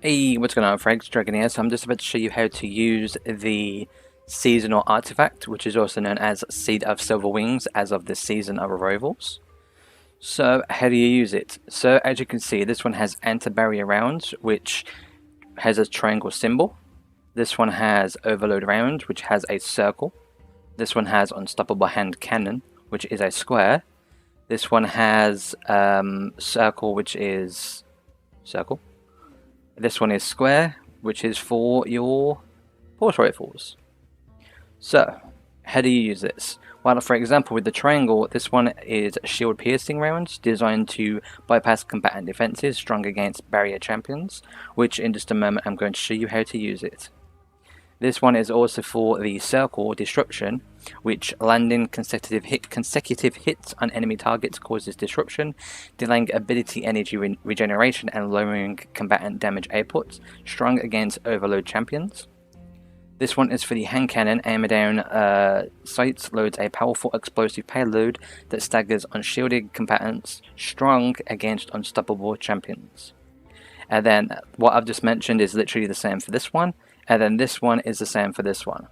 Hey, what's going on, Frags? Dragon here. So I'm just about to show you how to use the seasonal artifact, which is also known as Seed of Silver Wings, as of the season of arrivals. So how do you use it? So as you can see, this one has anti-barrier rounds, which has a triangle symbol. This one has overload round, which has a circle. This one has unstoppable hand cannon, which is a square. This one has circle, which is circle. This one is square, which is for your pulse rifles. So, how do you use this? Well, for example, with the triangle, this one is shield piercing rounds designed to bypass combatant defenses strong against barrier champions, which in just a moment I'm going to show you how to use it. This one is also for the circle disruption, which landing consecutive hits on enemy targets causes disruption, delaying ability energy regeneration and lowering combatant damage output, strong against overload champions. This one is for the hand cannon. Aim down sights loads a powerful explosive payload that staggers unshielded combatants, strong against unstoppable champions. And then what I've just mentioned is literally the same for this one. And then this one is the same for this one.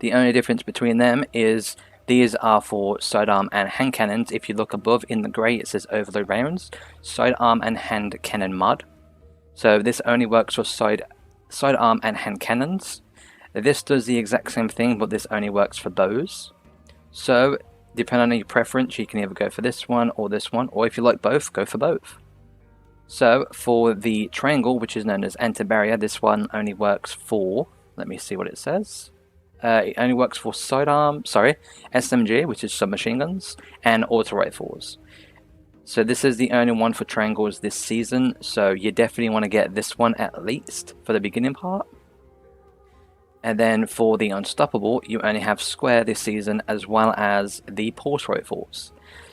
The only difference between them is these are for sidearm and hand cannons. If you look above in the grey, it says overload rounds, sidearm and hand cannon mod. So this only works for sidearm and hand cannons. This does the exact same thing, but this only works for bows. So depending on your preference, you can either go for this one, or if you like both, go for both. So for the triangle, which is known as anti-barrier, this one only works for, let me see what it says. It only works for SMG, which is submachine guns, and auto rifles. So this is the only one for triangles this season, so you definitely want to get this one at least for the beginning part. And then for the unstoppable, you only have square this season, as well as the pulse rifles.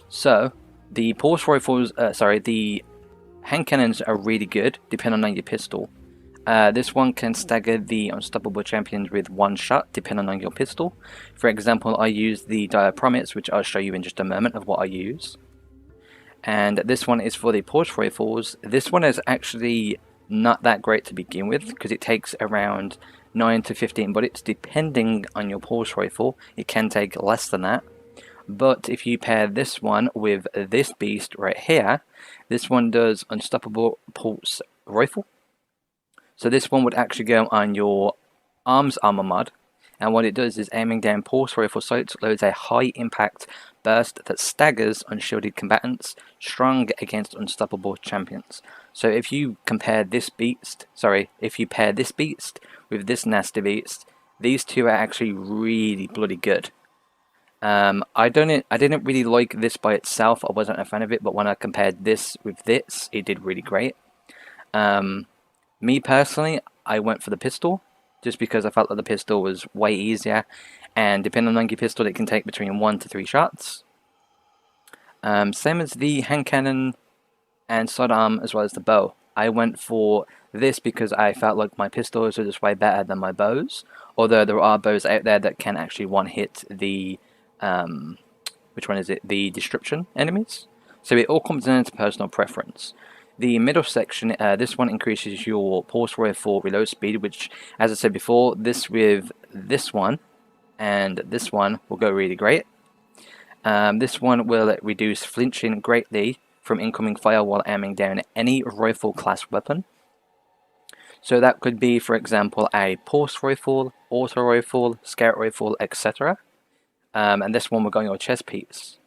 So the pulse rifles, the hand cannons are really good, depending on your pistol. This one can stagger the unstoppable champions with one shot, depending on your pistol. For example, I use the Diapromics, which I'll show you in just a moment of what I use. And this one is for the pulse rifles. This one is actually not that great to begin with, because it takes around 9 to 15 bullets, depending on your pulse rifle. It can take less than that. But if you pair this one with this beast right here, this one does unstoppable pulse rifle. So this one would actually go on your arms armor mod, and what it does is aiming down pulse rifle sights loads a high impact burst that staggers unshielded combatants, strong against unstoppable champions. So if you pair this beast with this nasty beast, these two are actually really bloody good. I didn't really like this by itself. I wasn't a fan of it, but when I compared this with this, it did really great. Me personally, I went for the pistol, just because I felt that the pistol was way easier, and depending on your pistol, it can take between 1 to 3 shots. Same as the hand cannon and sidearm, as well as the bow. I went for this because I felt like my pistols are just way better than my bows, although there are bows out there that can actually one-hit the the disruption enemies. So it all comes down to personal preference. The middle section, this one increases your pulse rifle reload speed, which, as I said before, this with this one and this one will go really great. This one will reduce flinching greatly from incoming fire while aiming down any rifle class weapon. So that could be, for example, a pulse rifle, auto rifle, scout rifle, etc. And this one will go on your chest piece.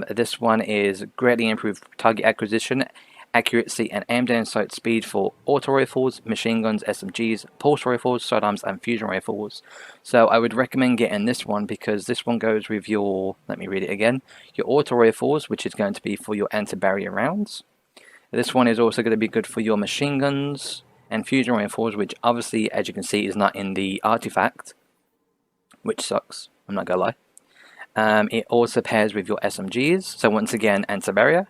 This one is greatly improved target acquisition, accuracy, and aim down sight speed for auto rifles, machine guns, SMGs, pulse rifles, sidearms, and fusion rifles. So I would recommend getting this one because this one goes with your, let me read it again, your auto rifles, which is going to be for your anti-barrier rounds. This one is also going to be good for your machine guns and fusion rifles, which obviously, as you can see, is not in the artifact, which sucks. I'm not gonna lie. It also pairs with your SMGs, so once again, anti-barrier.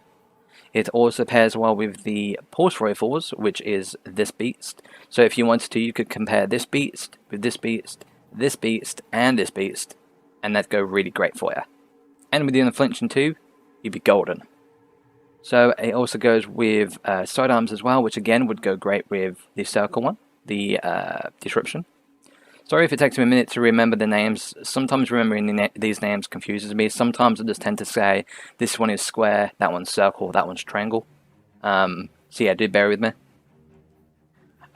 It also pairs well with the pulse rifles, which is this beast. So if you wanted to, you could compare this beast with this beast, this beast, and this beast, and that'd go really great for you. And with the unflinching too, you'd be golden. So it also goes with sidearms as well, which again would go great with the circle one, the disruption. Sorry if it takes me a minute to remember the names. Sometimes remembering these names confuses me. Sometimes I just tend to say this one is square, that one's circle, that one's triangle. So yeah, do bear with me.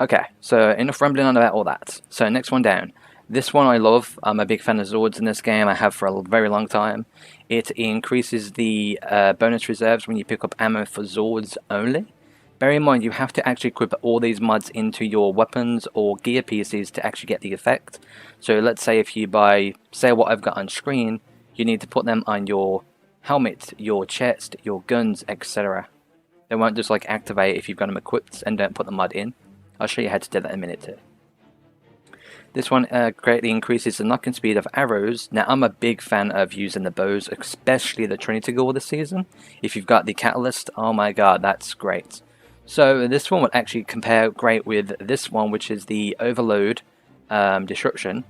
Okay, so enough rambling on about all that. So next one down. This one I love. I'm a big fan of Zords in this game. I have for a very long time. It increases the bonus reserves when you pick up ammo for Zords only. Bear in mind, you have to actually equip all these mods into your weapons or gear pieces to actually get the effect. So let's say if you buy, say what I've got on screen, you need to put them on your helmet, your chest, your guns, etc. They won't just like activate if you've got them equipped and don't put the mod in. I'll show you how to do that in a minute too. This one greatly increases the knocking speed of arrows. Now I'm a big fan of using the bows, especially the Trinity Gore this season. If you've got the Catalyst, oh my god, that's great. So this one would actually compare great with this one, which is the Overload Disruption.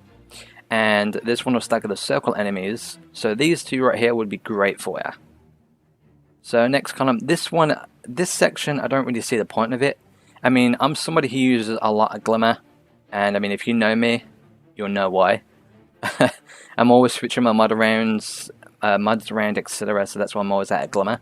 And this one will stagger the circle enemies. So these two right here would be great for you. So next column, this section, I don't really see the point of it. I mean, I'm somebody who uses a lot of glimmer. And I mean, if you know me, you'll know why. I'm always switching my mods around, etc. So that's why I'm always at glimmer.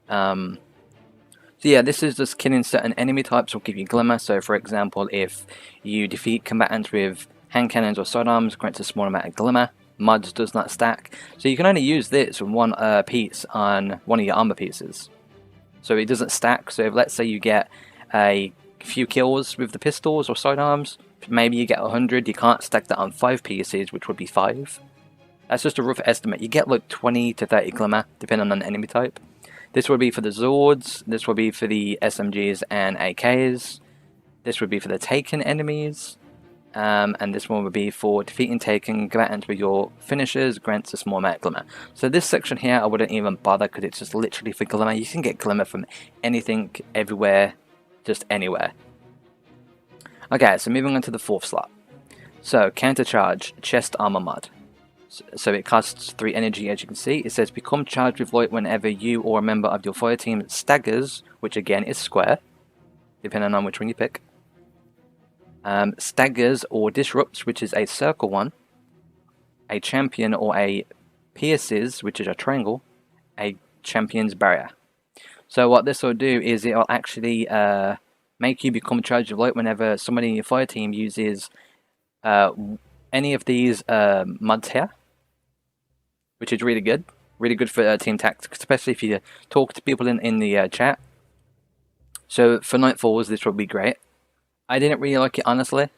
So yeah, this is just killing certain enemy types will give you glimmer. So for example, if you defeat combatants with hand cannons or sidearms, grants a small amount of glimmer. Mods does not stack. So you can only use this with one piece on one of your armor pieces. So it doesn't stack. So if, let's say you get a few kills with the pistols or sidearms, maybe you get 100, you can't stack that on 5 pieces, which would be 5. That's just a rough estimate. You get like 20 to 30 glimmer, depending on the enemy type. This would be for the Zords, this would be for the SMGs and AKs, this would be for the Taken enemies, and this one would be for defeating Taken combatants with your finishers, grants a small amount of glimmer. So this section here, I wouldn't even bother because it's just literally for glimmer. You can get glimmer from anything, everywhere, just anywhere. Okay, so moving on to the 4th slot. So, Countercharge, Chest Armor Mod. So it costs 3 energy, as you can see. It says become charged with light whenever you or a member of your fire team staggers, which again is square, depending on which one you pick. Staggers or disrupts, which is a circle one. A champion or a pierces, which is a triangle. A champion's barrier. So what this will do is it will actually make you become charged with light whenever somebody in your fire team uses any of these mods here, which is really good. Really good for team tactics, especially if you talk to people in the chat. So for Nightfalls, this would be great. I didn't really like it, honestly.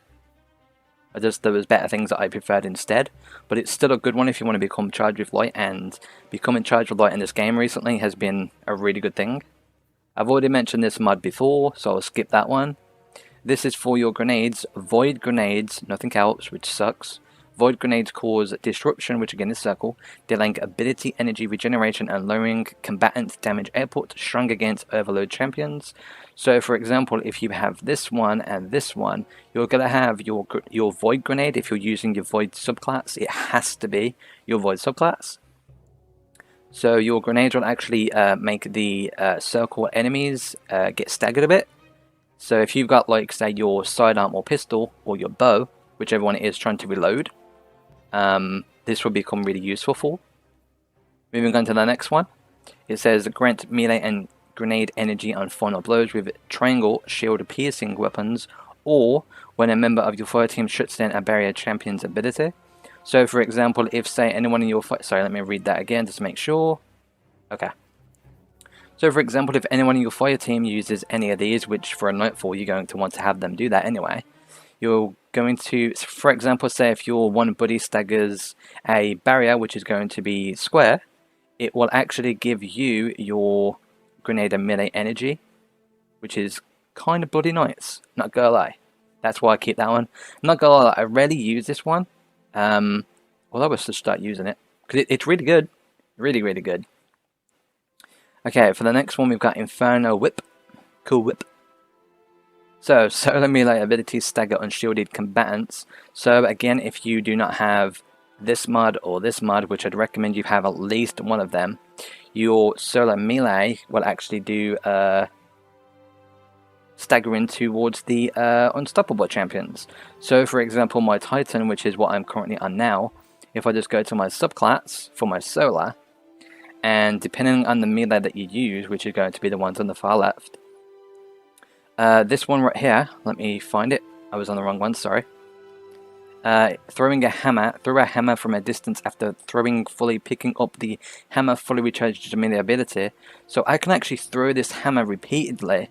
There was better things that I preferred instead. But it's still a good one if you want to become charged with light, and becoming charged with light in this game recently has been a really good thing. I've already mentioned this mod before, so I'll skip that one. This is for your grenades. Void grenades, nothing else, which sucks. Void grenades cause disruption, which again is circle, delaying ability, energy regeneration, and lowering combatant damage output, strong against overload champions. So for example, if you have this one and this one, you're going to have your void grenade. If you're using your void subclass, it has to be your void subclass. So your grenades will actually make the circle enemies get staggered a bit. So if you've got, like, say, your sidearm or pistol, or your bow, whichever one it is trying to reload, this will become really useful for. Moving on to the next one. It says grant melee and grenade energy on final blows with triangle shield piercing weapons, or when a member of your fire team shuts down a barrier champion's ability. So for example, if say anyone in your sorry, let me read that again just to make sure. Okay. So for example, if anyone in your fire team uses any of these, which for a Nightfall you're going to want to have them do that anyway, you're going to, for example, say if your one buddy staggers a barrier, which is going to be square, it will actually give you your grenade and melee energy, which is kind of bloody nice, not gonna lie. That's why I keep that one. Not gonna lie, I rarely use this one, although I should start using it, because it's really good, really, really good. Okay, for the next one we've got Inferno Whip, cool whip. So, solar melee abilities stagger unshielded combatants. So again, if you do not have this mod or this mod, which I'd recommend you have at least one of them, your solo melee will actually do staggering towards the unstoppable champions. So for example, my Titan, which is what I'm currently on now, if I just go to my subclass for my solo, and depending on the melee that you use, which is going to be the ones on the far left, this one right here, let me find it, I was on the wrong one, sorry. Throwing a hammer, throw a hammer from a distance after throwing fully, picking up the hammer fully recharged to melee ability. So I can actually throw this hammer repeatedly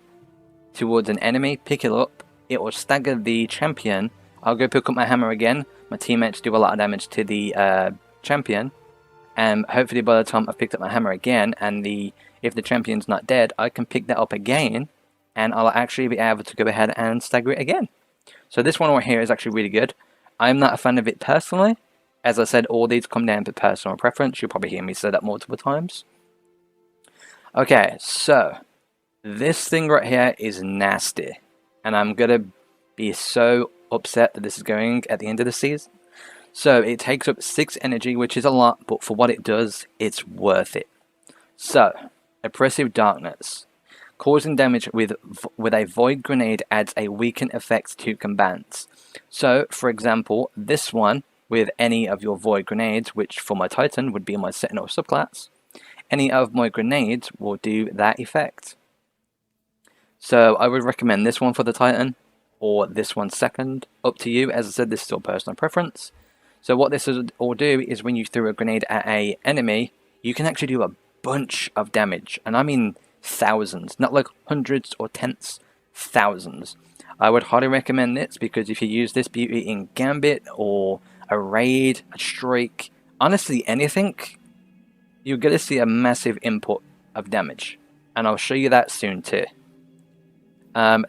towards an enemy, pick it up, it will stagger the champion. I'll go pick up my hammer again, my teammates do a lot of damage to the champion, and hopefully by the time I've picked up my hammer again, and if the champion's not dead, I can pick that up again, and I'll actually be able to go ahead and stagger it again. So this one right here is actually really good. I'm not a fan of it personally. As I said, all these come down to personal preference. You'll probably hear me say that multiple times. Okay, so this thing right here is nasty. And I'm going to be so upset that this is going at the end of the season. So it takes up 6 energy, which is a lot, but for what it does, it's worth it. So, Oppressive Darkness. Causing damage with a void grenade adds a weaken effect to combatants. So, for example, this one with any of your void grenades, which for my Titan would be my Sentinel subclass, any of my grenades will do that effect. So I would recommend this one for the Titan, or this one second, up to you. As I said, this is still personal preference. So what this will do is when you throw a grenade at an enemy, you can actually do a bunch of damage, and I mean thousands, not like hundreds or tenths, thousands. I would highly recommend this because if you use this beauty in Gambit or a raid, a strike, honestly anything, you're going to see a massive input of damage, and I'll show you that soon too.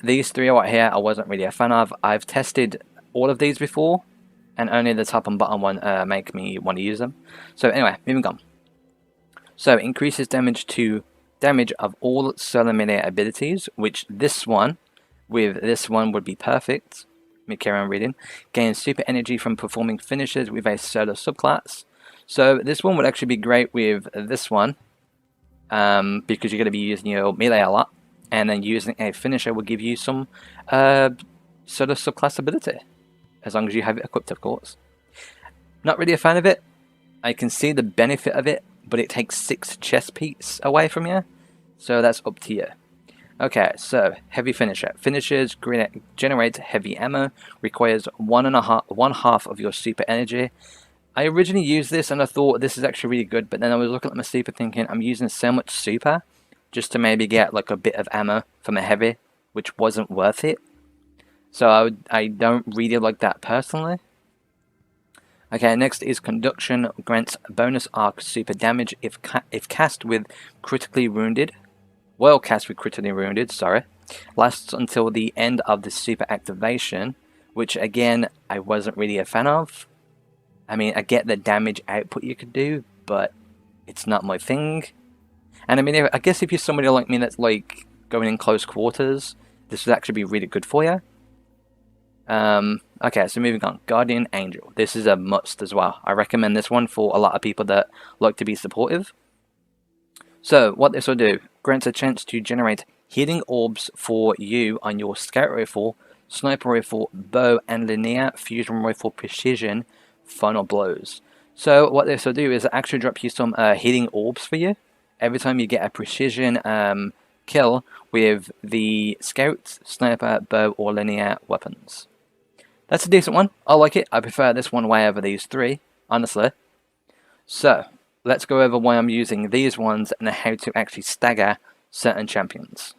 These three right here I wasn't really a fan of. I've tested all of these before, and only the top and bottom one make me want to use them. So anyway, moving on. So increases damage of all solo melee abilities, which this one with this one would be perfect. Let me carry on reading. Gains super energy from performing finishes with a solo subclass. So this one would actually be great with this one, because you're going to be using your melee a lot, and then using a finisher will give you some solo subclass ability, as long as you have it equipped, of course. Not really a fan of it. I can see the benefit of it, but it takes 6 chest beats away from you, so that's up to you. Okay, so heavy finisher. Finishers generate heavy ammo, requires one half of your super energy. I originally used this and I thought this is actually really good, but then I was looking at my super thinking I'm using so much super just to maybe get like a bit of ammo from a heavy, which wasn't worth it. So I don't really like that personally. Okay, next is Conduction. Grants bonus arc super damage if cast with critically wounded. Well cast with critically wounded, sorry. Lasts until the end of the super activation, which again, I wasn't really a fan of. I mean, I get the damage output you could do, but it's not my thing. And I mean, I guess if you're somebody like me that's like going in close quarters, this would actually be really good for you. Okay, so moving on. Guardian Angel. This is a must as well. I recommend this one for a lot of people that like to be supportive. So, what this will do, grants a chance to generate healing orbs for you on your scout rifle, sniper rifle, bow, and linear fusion rifle precision final blows. So, what this will do is actually drop you some healing orbs for you every time you get a precision kill with the scout, sniper, bow, or linear weapons. That's a decent one. I like it. I prefer this one way over these three, honestly. So, let's go over why I'm using these ones and how to actually stagger certain champions.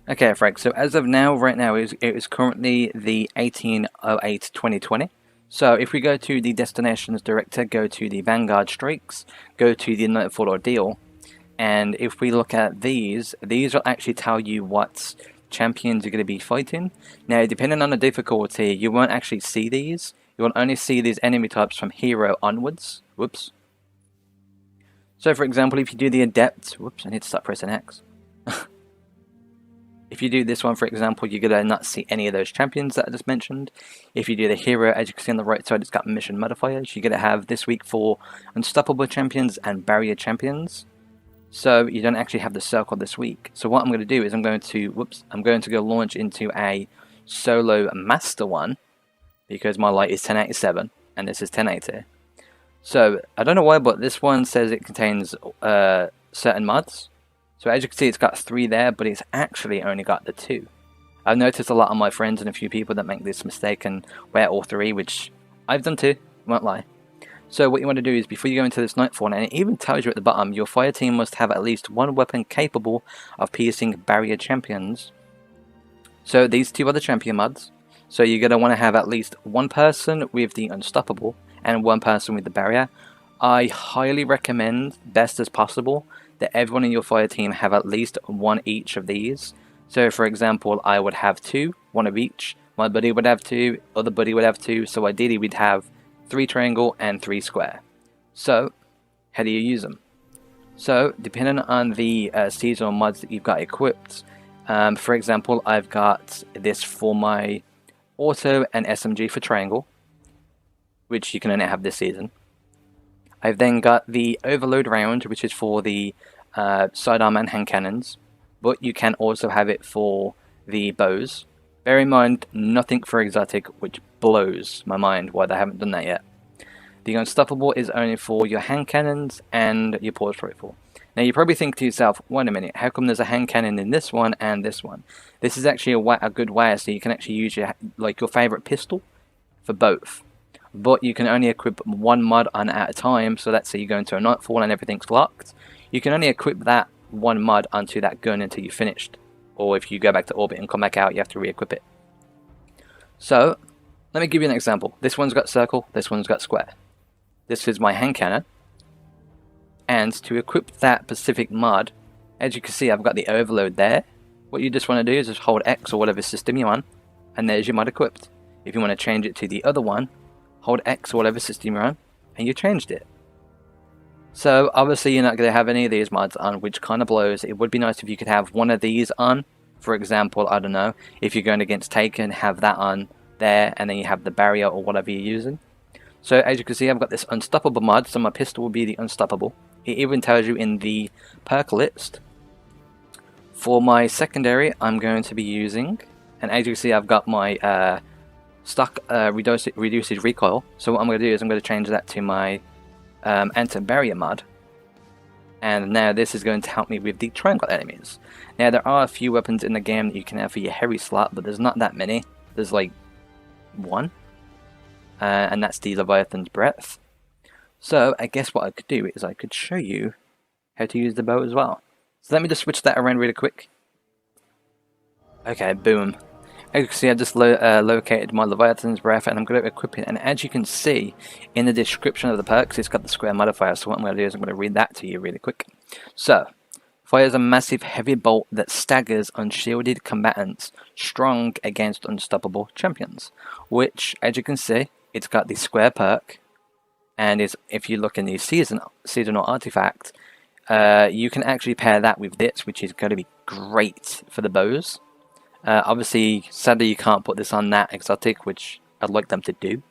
Okay, Frank, so as of now, right now, it is currently the 18/08/2020. So if we go to the Destinations Director, go to the Vanguard Strikes, go to the Nightfall Ordeal, and if we look at these will actually tell you what champions you're going to be fighting. Now, depending on the difficulty, you won't actually see these. You will only see these enemy types from Hero onwards. Whoops. So, for example, if you do the Adept... Whoops, I need to start pressing X. If you do this one, for example, you're going to not see any of those champions that I just mentioned. If you do the hero, as you can see on the right side, it's got mission modifiers. You're going to have this week for unstoppable champions and barrier champions. So you don't actually have the circle this week. So what I'm going to do is I'm going to go launch into a solo master one, because my light is 1087 and this is 1080. So I don't know why, but this one says it contains certain mods. So as you can see, it's got 3 there, but it's actually only got the 2. I've noticed a lot of my friends and a few people that make this mistake and wear all 3, which I've done too, won't lie. So what you want to do is, before you go into this Nightfall, and it even tells you at the bottom, your fire team must have at least 1 weapon capable of piercing barrier champions. So these 2 are the champion mods. So you're going to want to have at least 1 person with the unstoppable and 1 person with the barrier. I highly recommend, best as possible, that everyone in your fire team have at least 1 each of these. So for example, I would have 2, 1 of each. My buddy would have 2, other buddy would have 2. So ideally we'd have 3 triangle and 3 square. So how do you use them? So depending on the seasonal mods that you've got equipped, for example, I've got this for my auto and SMG for triangle, which you can only have this season. I've then got the overload round, which is for the sidearm and hand cannons, but you can also have it for the bows. Bear in mind, nothing for exotic, which blows my mind why they haven't done that yet. The unstoppable is only for your hand cannons and your pulse rifle. Now you probably think to yourself, wait a minute, how come there's a hand cannon in this one and this one? This is actually a good way so you can actually use your favorite pistol for both. But you can only equip 1 mod on at a time, so let's say you go into a Nightfall and everything's locked. You can only equip that 1 mod onto that gun until you're finished. Or if you go back to orbit and come back out, you have to re-equip it. So, let me give you an example. This one's got circle, this one's got square. This is my hand cannon. And to equip that specific mod, as you can see, I've got the overload there. What you just want to do is just hold X or whatever system you're on, and there's your mod equipped. If you want to change it to the other one, hold X or whatever system you're on, and you changed it. So obviously you're not going to have any of these mods on, which kind of blows. It would be nice if you could have one of these on. For example, I don't know, if you're going against Taken, have that on there, and then you have the barrier or whatever you're using. So as you can see, I've got this unstoppable mod, so my pistol will be the unstoppable. It even tells you in the perk list. For my secondary, I'm going to be using, and as you can see, I've got my stock reduces recoil. So what I'm going to do is I'm going to change that to my anti-barrier mod. And now this is going to help me with the triangle enemies. Now there are a few weapons in the game that you can have for your heavy slot, but there's not that many. There's like 1. And that's the Leviathan's Breath. So I guess what I could do is I could show you how to use the bow as well. So let me just switch that around really quick. Okay, boom. As you can see, I just located my Leviathan's Breath and I'm going to equip it. And as you can see in the description of the perks, it's got the square modifier. So what I'm going to do is I'm going to read that to you really quick. So, fires a massive heavy bolt that staggers unshielded combatants strong against unstoppable champions. Which, as you can see, it's got the square perk. And if you look in the seasonal artifact, you can actually pair that with this, which is going to be great for the bows. Obviously, sadly you can't put this on that exotic, which I'd like them to do.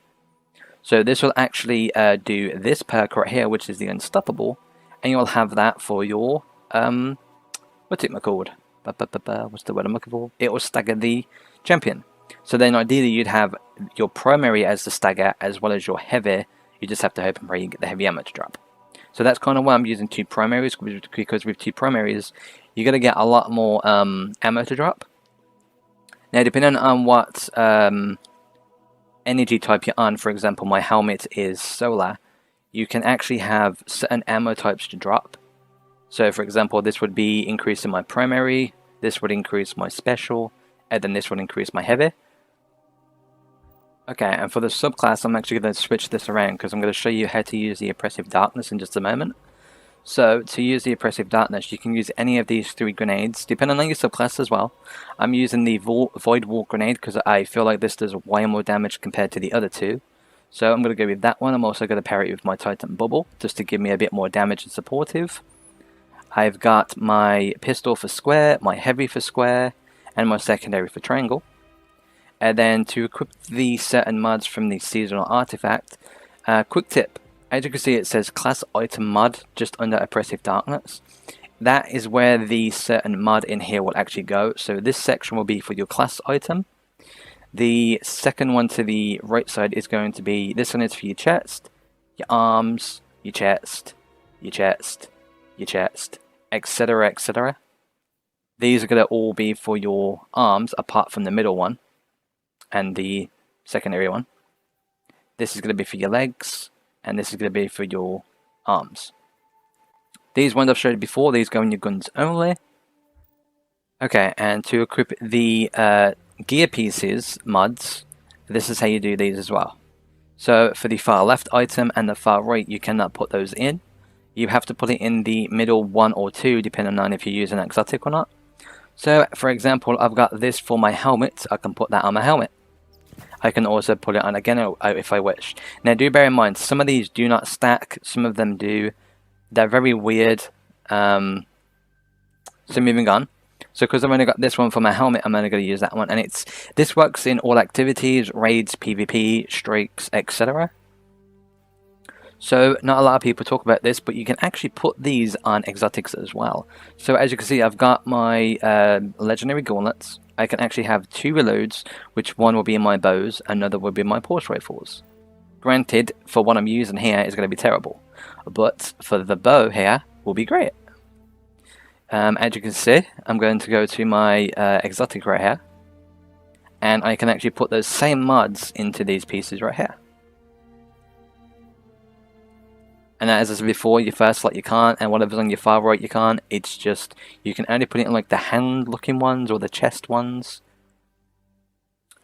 So this will actually do this perk right here, which is the unstoppable, and you'll have that for your what's it called? What's the word I'm looking for? It will stagger the champion. So then ideally you'd have your primary as the stagger as well as your heavy. You just have to hope and pray you get the heavy ammo to drop. So that's kind of why I'm using 2 primaries, because with 2 primaries you're going to get a lot more ammo to drop. Now depending on what energy type you're on, for example my helmet is solar, you can actually have certain ammo types to drop. So for example this would be increasing my primary, this would increase my special, and then this would increase my heavy. Okay, and for the subclass I'm actually going to switch this around because I'm going to show you how to use the Oppressive Darkness in just a moment. So, to use the Oppressive Darkness, you can use any of these 3 grenades, depending on your subclass as well. I'm using the Void Wall Grenade because I feel like this does way more damage compared to the other 2. So I'm going to go with that one. I'm also going to pair it with my Titan Bubble, just to give me a bit more damage and supportive. I've got my pistol for square, my heavy for square, and my secondary for triangle. And then to equip the certain mods from the seasonal artifact, quick tip, as you can see it says class item mod just under oppressive darkness. That is where the certain mod in here will actually go. So this section will be for your class item. The second one to the right side is going to be, this one is for your chest, your arms, your chest, your chest, your chest, etc, etc. These are going to all be for your arms apart from the middle one and the secondary one. This is going to be for your legs, and this is going to be for your arms. These ones I've showed you before, these go in your guns only. Okay, and to equip the gear pieces mods, this is how you do these as well. So for the far left item and the far right, you cannot put those in. You have to put it in the middle 1 or 2, depending on if you're using exotic or not. So for example, I've got this for my helmet, I can put that on my helmet. I can also put it on again if I wish. Now do bear in mind, some of these do not stack, some of them do. They're very weird. So moving on. So because I've only got this one for my helmet, I'm only going to use that one. And this works in all activities, raids, PvP, strikes, etc. So not a lot of people talk about this, but you can actually put these on exotics as well. So as you can see, I've got my legendary gauntlets. I can actually have 2 reloads, which one will be in my bows, another will be in my pulse rifles. Granted, for what I'm using here is going to be terrible, but for the bow here will be great. As you can see, I'm going to go to my exotic right here, and I can actually put those same mods into these pieces right here. And as I said before, your first slot you can't, and whatever's on your far right you can't. It's just, you can only put it in like the hand looking ones or the chest ones.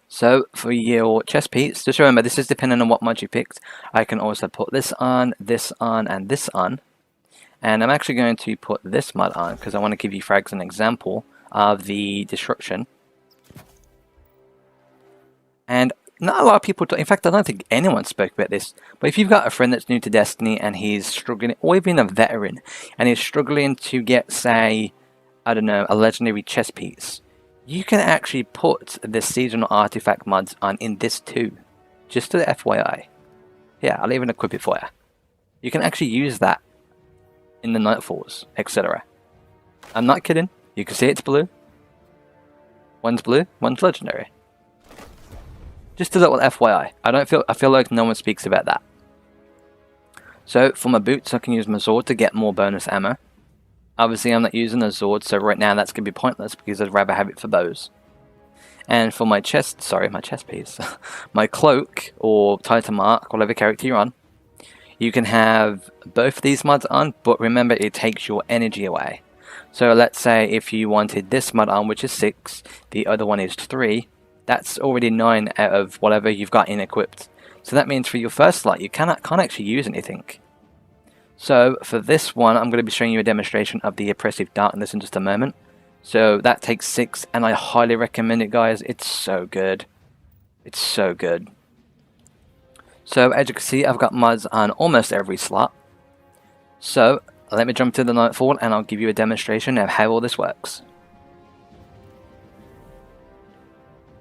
So for your chest piece, just remember this is depending on what mod you picked. I can also put this on, and this on. And I'm actually going to put this mod on because I want to give you frags an example of the disruption. And not a lot of people, in fact I don't think anyone spoke about this, but if you've got a friend that's new to Destiny and he's struggling, or even a veteran, and he's struggling to get, say, I don't know, a legendary chest piece, you can actually put the seasonal artifact mods on in this too, just to the FYI. Yeah, I'll even equip it for you. You can actually use that in the Nightfalls, etc. I'm not kidding, you can see it's blue. One's blue, one's legendary. Just a little FYI. I feel like no one speaks about that. So for my boots, I can use my sword to get more bonus ammo. Obviously, I'm not using a sword, so right now that's going to be pointless because I'd rather have it for bows. And for my chest piece, my cloak or Titan Mark, whatever character you're on, you can have both these mods on, but remember it takes your energy away. So let's say if you wanted this mod on, which is 6, the other one is 3. That's already 9 out of whatever you've got in equipped. So that means for your first slot, you can't actually use anything. So for this one, I'm going to be showing you a demonstration of the oppressive darkness in just a moment. So that takes 6, and I highly recommend it, guys. It's so good. It's so good. So as you can see, I've got mods on almost every slot. So let me jump to the Nightfall, and I'll give you a demonstration of how all this works.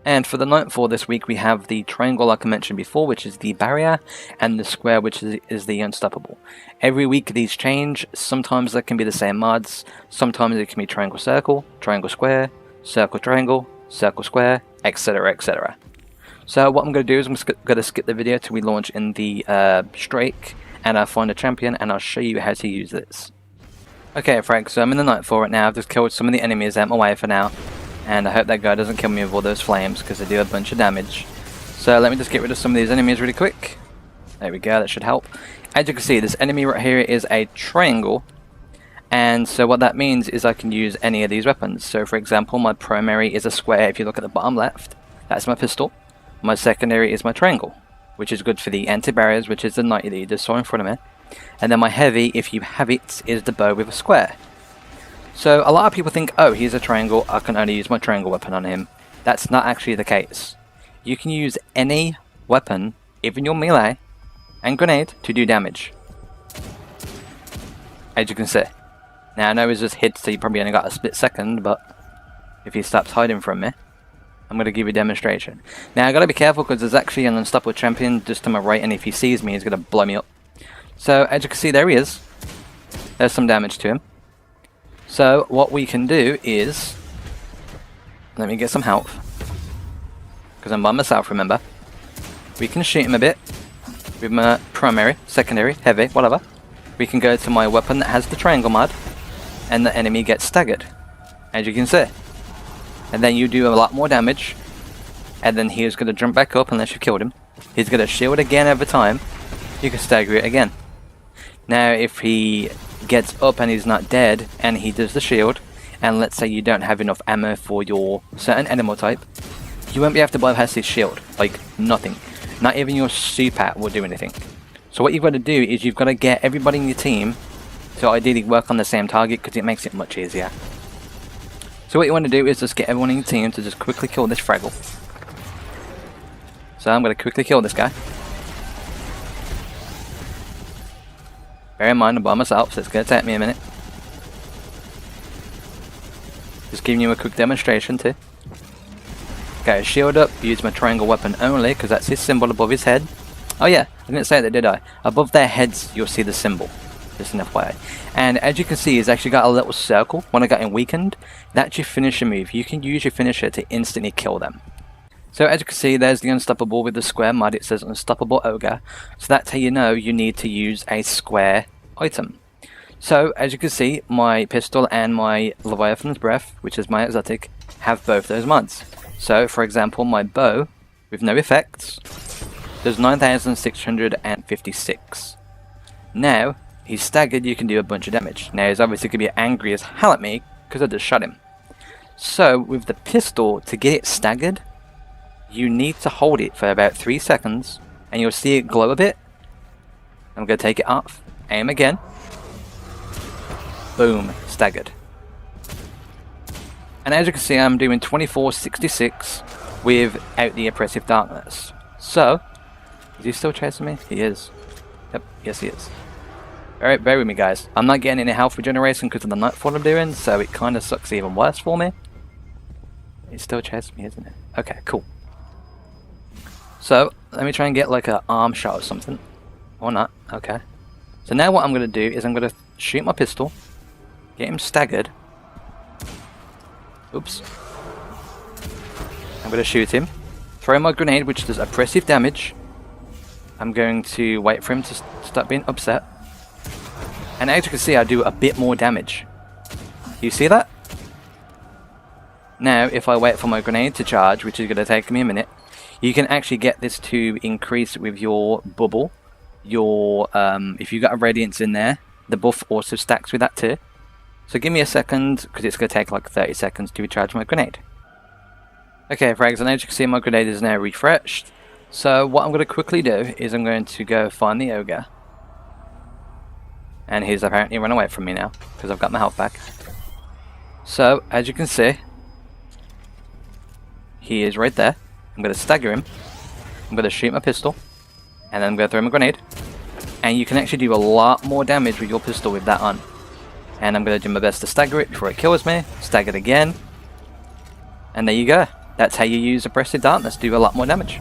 And for the Nightfall this week, we have the triangle like I mentioned before, which is the barrier, and the square, which is the unstoppable. Every week these change. Sometimes they can be the same mods, sometimes it can be triangle circle, triangle square, circle triangle, circle square, etc, etc. So what I'm going to do is I'm going to skip the video till we launch in the strike, and I'll find a champion and I'll show you how to use this. Okay Frank, so I'm in the Nightfall right now. I've just killed some of the enemies out my way for now. And I hope that guy doesn't kill me with all those flames, because they do a bunch of damage. So let me just get rid of some of these enemies really quick. There we go, that should help. As you can see, this enemy right here is a triangle. And so what that means is I can use any of these weapons. So for example, my primary is a square. If you look at the bottom left, that's my pistol. My secondary is my triangle, which is good for the anti-barriers, which is the knight that you just saw in front of me. And then my heavy, if you have it, is the bow with a square. So a lot of people think, oh, he's a triangle, I can only use my triangle weapon on him. That's not actually the case. You can use any weapon, even your melee and grenade, to do damage. As you can see. Now I know it's just hits, so you probably only got a split second, but if he stops hiding from me, I'm going to give you a demonstration. Now, I got to be careful because there's actually an unstoppable champion just to my right, and if he sees me, he's going to blow me up. So, as you can see, there he is. There's some damage to him. So, what we can do is... let me get some health. Because I'm by myself, remember. We can shoot him a bit. With my primary, secondary, heavy, whatever. We can go to my weapon that has the triangle mod. And the enemy gets staggered. As you can see. And then you do a lot more damage. And then he's going to jump back up unless you killed him. He's going to shield again every time. You can stagger it again. Now if he gets up and he's not dead, and he does the shield, and let's say you don't have enough ammo for your certain animal type, you won't be able to bypass his shield. Like, nothing. Not even your super will do anything. So what you've got to do is you've got to get everybody in your team to ideally work on the same target, because it makes it much easier. So what you want to do is just get everyone in your team to just quickly kill this Fraggle. So I'm going to quickly kill this guy. Bear in mind I'm by myself, so it's going to take me a minute. Just giving you a quick demonstration too. Okay, shield up, use my triangle weapon only, because that's his symbol above his head. Oh yeah, I didn't say that, did I? Above their heads, you'll see the symbol. Just an FYI. And as you can see, he's actually got a little circle. When I got him weakened, that's your finisher move. You can use your finisher to instantly kill them. So as you can see, there's the Unstoppable with the square mod. It says Unstoppable Ogre. So that's how you know you need to use a square item. So as you can see, my pistol and my Leviathan's Breath, which is my exotic, have both those mods. So for example, my bow, with no effects, does 9,656. Now, he's staggered, you can do a bunch of damage. Now he's obviously going to be angry as hell at me, because I just shot him. So with the pistol, to get it staggered, you need to hold it for about 3 seconds, and you'll see it glow a bit. I'm going to take it off, aim again. Boom, staggered. And as you can see, I'm doing 2466 without the oppressive darkness. So, is he still chasing me? He is. Yep, yes he is. Alright, bear with me guys. I'm not getting any health regeneration because of the Nightfall I'm doing, so it kind of sucks even worse for me. He's still chasing me, isn't it? Okay, cool. So, let me try and get like an arm shot or something. Or not, okay. So now what I'm going to do is I'm going to shoot my pistol, get him staggered. Oops. I'm going to shoot him, throw my grenade which does oppressive damage. I'm going to wait for him to start being upset. And as you can see, I do a bit more damage. You see that? Now, if I wait for my grenade to charge, which is going to take me a minute, you can actually get this to increase with your bubble. Your if you've got a radiance in there, the buff also stacks with that too. So give me a second, because it's going to take like 30 seconds to recharge my grenade. Okay, frags, and as you can see, my grenade is now refreshed. So what I'm going to quickly do is I'm going to go find the ogre. And he's apparently run away from me now, because I've got my health back. So, as you can see, he is right there. I'm going to stagger him. I'm going to shoot my pistol. And then I'm going to throw my grenade. And you can actually do a lot more damage with your pistol with that on. And I'm going to do my best to stagger it before it kills me. Stagger it again. And there you go. That's how you use Oppressive Darkness, do a lot more damage.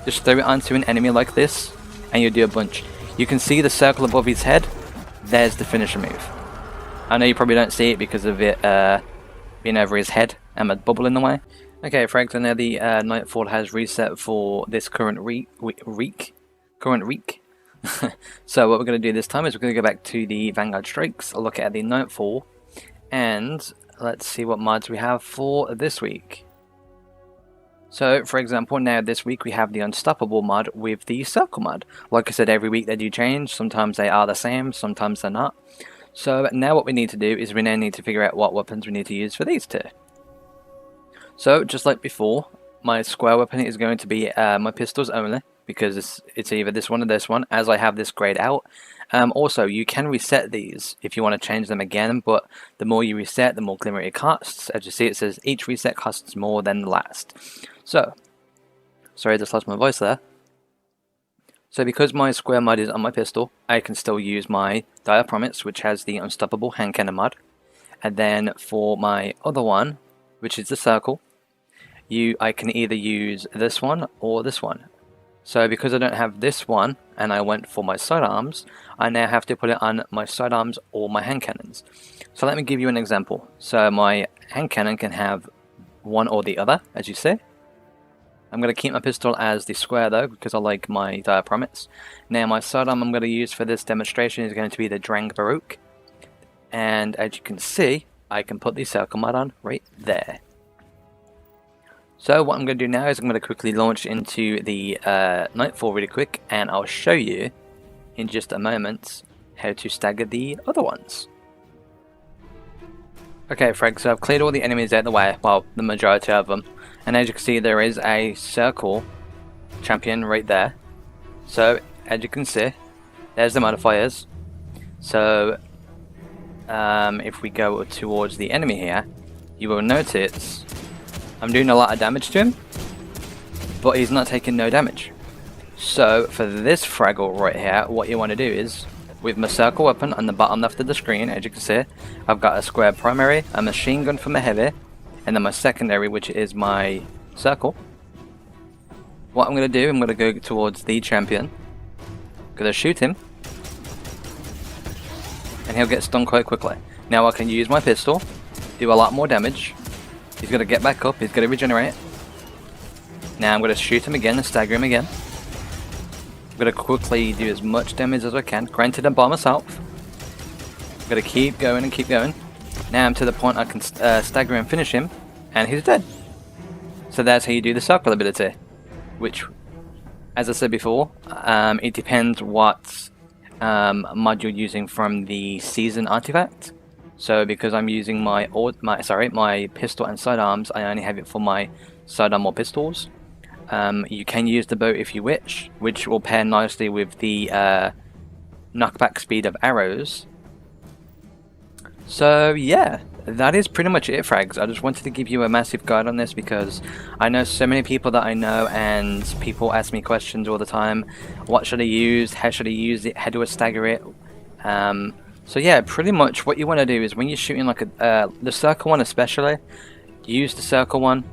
Just throw it onto an enemy like this, and you'll do a bunch. You can see the circle above his head. There's the finisher move. I know you probably don't see it because of it being over his head and a bubble in the way. Okay, frags, so now the Nightfall has reset for this current week. So what we're going to do this time is we're going to go back to the Vanguard Strikes, look at the Nightfall, and let's see what mods we have for this week. So, for example, now this week we have the Unstoppable mod with the Circle mod. Like I said, every week they do change. Sometimes they are the same, sometimes they're not. So now what we need to do is we now need to figure out what weapons we need to use for these two. So, just like before, my square weapon is going to be my pistols only, because it's either this one or this one, as I have this grayed out. Also, you can reset these if you want to change them again, but the more you reset, the more glimmer it costs. As you see, it says each reset costs more than the last. So, sorry, I just lost my voice there. So because my square mod is on my pistol, I can still use my Dire Promise, which has the Unstoppable hand cannon mod. And then for my other one, which is the circle, I can either use this one or this one. So because I don't have this one and I went for my sidearms, I now have to put it on my sidearms or my hand cannons. So let me give you an example. So my hand cannon can have one or the other, as you see. I'm going to keep my pistol as the square though, because I like my diaphragms. Now my sidearm I'm going to use for this demonstration is going to be the Drang Baruch. And as you can see, I can put the circle mod on right there. So what I'm going to do now is I'm going to quickly launch into the Nightfall really quick, and I'll show you in just a moment how to stagger the other ones. Okay, Frag, so I've cleared all the enemies out of the way, well, the majority of them. And as you can see, there is a circle champion right there. So, as you can see, there's the modifiers. So, if we go towards the enemy here, you will notice I'm doing a lot of damage to him, but he's not taking no damage. So, for this Fraggle right here, what you want to do is, with my circle weapon on the bottom left of the screen, as you can see, I've got a square primary, a machine gun for my heavy, and then my secondary, which is my circle. What I'm going to do, I'm going to go towards the champion, going to shoot him, and he'll get stunned quite quickly. Now I can use my pistol, do a lot more damage. He's going to get back up, he's going to regenerate. Now I'm going to shoot him again and stagger him again. I'm going to quickly do as much damage as I can. Granted, I'm by myself. I'm going to keep going and keep going. Now I'm to the point I can stagger and finish him, and he's dead. So that's how you do the circle ability, which, as I said before, it depends what mod you're using from the season artifact. So because I'm using my pistol and sidearms, I only have it for my sidearm or pistols. You can use the bow if you wish, which will pair nicely with the knockback speed of arrows. So yeah, that is pretty much it, Frags. I just wanted to give you a massive guide on this because I know so many people that I know, and people ask me questions all the time. What should I use? How should I use it? How do I stagger it? So yeah, pretty much what you want to do is when you're shooting like the circle one especially, use the circle one,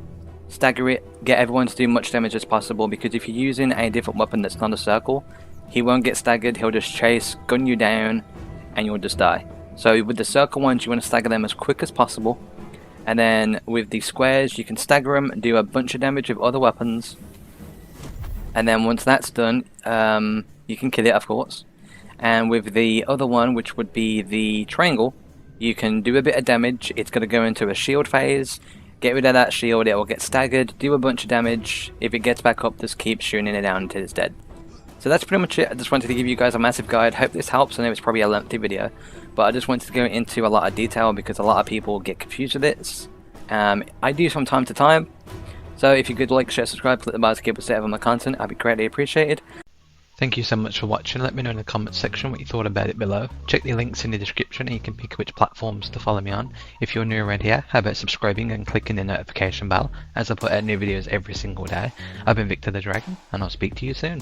stagger it, get everyone to do much damage as possible, because if you're using a different weapon that's not a circle, he won't get staggered, he'll just chase, gun you down, and you'll just die. So with the circle ones, you want to stagger them as quick as possible, and then with the squares, you can stagger them, do a bunch of damage with other weapons, and then once that's done, you can kill it, of course. And with the other one, which would be the triangle, you can do a bit of damage. It's going to go into a shield phase, get rid of that shield, it will get staggered, do a bunch of damage. If it gets back up, just keep shooting it down until it's dead. So that's pretty much it. I just wanted to give you guys a massive guide. Hope this helps. I know it's probably a lengthy video, but I just wanted to go into a lot of detail because a lot of people get confused with this. I do from time to time. So if you could like, share, subscribe, click the bell to keep up to date on my content, I'd be greatly appreciated. Thank you so much for watching. Let me know in the comments section what you thought about it below. Check the links in the description and you can pick which platforms to follow me on. If you're new around here, how about subscribing and clicking the notification bell as I put out new videos every single day. I've been VictorVeloDragon, and I'll speak to you soon.